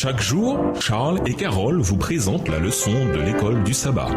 Chaque jour, Charles et Carole vous présentent la leçon de l'école du sabbat.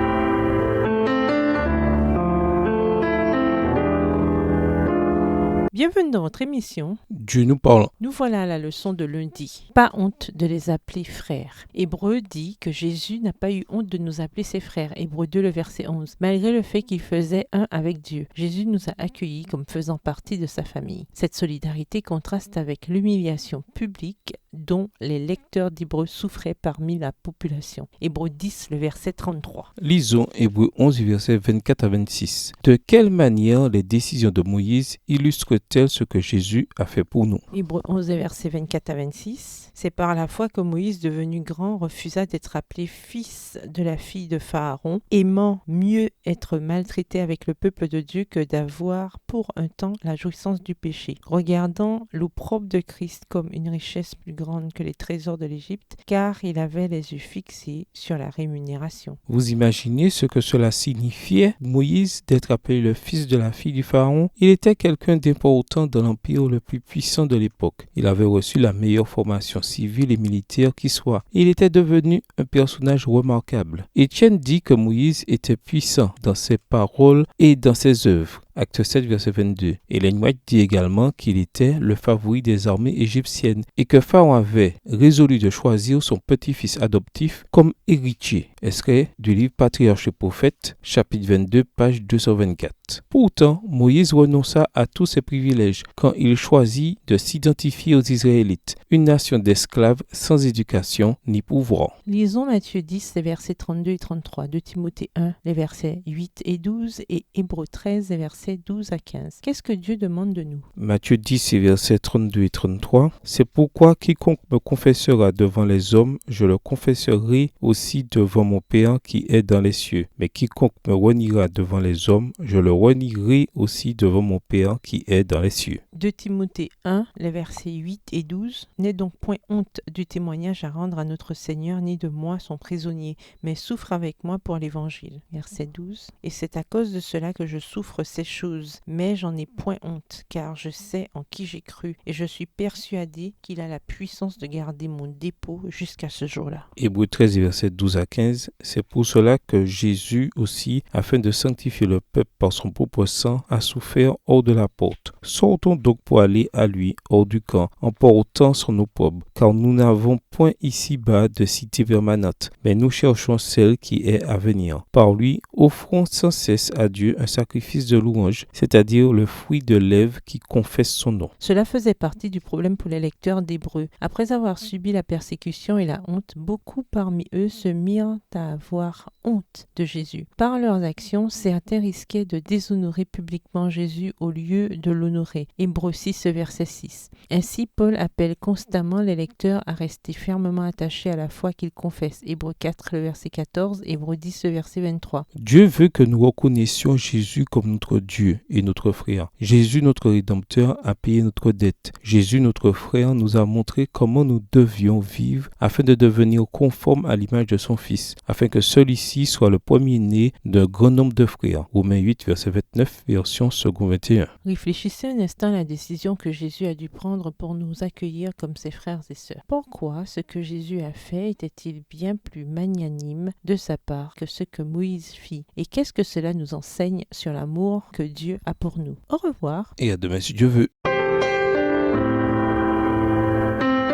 Bienvenue dans votre émission. Dieu nous parle. Nous voilà à la leçon de lundi. Pas honte de les appeler frères. Hébreu dit que Jésus n'a pas eu honte de nous appeler ses frères. Hébreu 2, le verset 11. Malgré le fait qu'il faisait un avec Dieu, Jésus nous a accueillis comme faisant partie de sa famille. Cette solidarité contraste avec l'humiliation publique dont les lecteurs d'Hébreu souffraient parmi la population. Hébreu 10, le verset 33. Lisons Hébreu 11, versets 24 à 26. De quelle manière les décisions de Moïse illustrent-elles ce que Jésus a fait pour nous? Hébreu 11, versets 24 à 26. C'est par la foi que Moïse, devenu grand, refusa d'être appelé fils de la fille de Pharaon, aimant mieux être maltraité avec le peuple de Dieu que d'avoir pour un temps la jouissance du péché, regardant l'opprobre de Christ comme une richesse plus grande que les trésors de l'Égypte, car il avait les yeux fixés sur la rémunération. Vous imaginez ce que cela signifiait, Moïse, d'être appelé le fils de la fille du Pharaon? Il était quelqu'un d'important dans l'empire le plus puissant de l'époque. Il avait reçu la meilleure formation civile et militaire qui soit. Il était devenu un personnage remarquable. Étienne dit que Moïse était puissant dans ses paroles et dans ses œuvres. Acte 7, verset 22. Ellen White dit également qu'il était le favori des armées égyptiennes et que Pharaon avait résolu de choisir son petit-fils adoptif comme héritier. Extrait du livre Patriarches et Prophètes, chapitre 22, page 224. Pourtant, Moïse renonça à tous ses privilèges quand il choisit de s'identifier aux Israélites, une nation d'esclaves sans éducation ni pouvoir. Lisons Matthieu 10, les versets 32 et 33, 2 Timothée 1, les versets 8 et 12 et Hébreux 13, les versets 12 à 15. Qu'est-ce que Dieu demande de nous? Matthieu 10, versets 32 et 33. C'est pourquoi quiconque me confessera devant les hommes, je le confesserai aussi devant mon Père qui est dans les cieux. Mais quiconque me reniera devant les hommes, je le renierai aussi devant mon Père qui est dans les cieux. 2 Timothée 1, les versets 8 et 12. N'aie donc point honte du témoignage à rendre à notre Seigneur, ni de moi son prisonnier, mais souffre avec moi pour l'évangile. Verset 12. Et c'est à cause de cela que je souffre ces choses, mais j'en ai point honte, car je sais en qui j'ai cru, et je suis persuadé qu'il a la puissance de garder mon dépôt jusqu'à ce jour-là. Hébreux 13, versets 12 à 15. C'est pour cela que Jésus aussi, afin de sanctifier le peuple par son propre sang, a souffert hors de la porte. Sortons donc pour aller à lui hors du camp, en portant son opprobre, car nous n'avons point ici-bas de cité permanente, mais nous cherchons celle qui est à venir. Par lui, offrons sans cesse à Dieu un sacrifice de louange, c'est-à-dire le fruit de lèvres qui confesse son nom. Cela faisait partie du problème pour les lecteurs d'Hébreux. Après avoir subi la persécution et la honte, beaucoup parmi eux se mirent à avoir honte de Jésus. Par leurs actions, certains risquaient de déshonorer publiquement Jésus au lieu de l'honorer. Hébreux 6, verset 6. Ainsi, Paul appelle constamment les lecteurs à rester fermement attachés à la foi qu'ils confessent. Hébreux 4, le verset 14, Hébreux 10, le verset 23. Dieu veut que nous reconnaissions Jésus comme notre Dieu et notre frère. Jésus, notre Rédempteur, a payé notre dette. Jésus, notre frère, nous a montré comment nous devions vivre afin de devenir conformes à l'image de son Fils, afin que celui-ci soit le premier-né d'un grand nombre de frères. Romains 8, verset 29, version second 21. Réfléchissez un instant à la décision que Jésus a dû prendre pour nous accueillir comme ses frères et sœurs. Pourquoi ce que Jésus a fait était-il bien plus magnanime de sa part que ce que Moïse fit? Et qu'est-ce que cela nous enseigne sur l'amour que Dieu a pour nous? Au revoir. Et à demain si Dieu veut.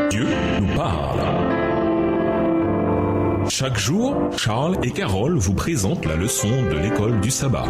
Dieu nous parle. Chaque jour, Charles et Carole vous présentent la leçon de l'école du sabbat.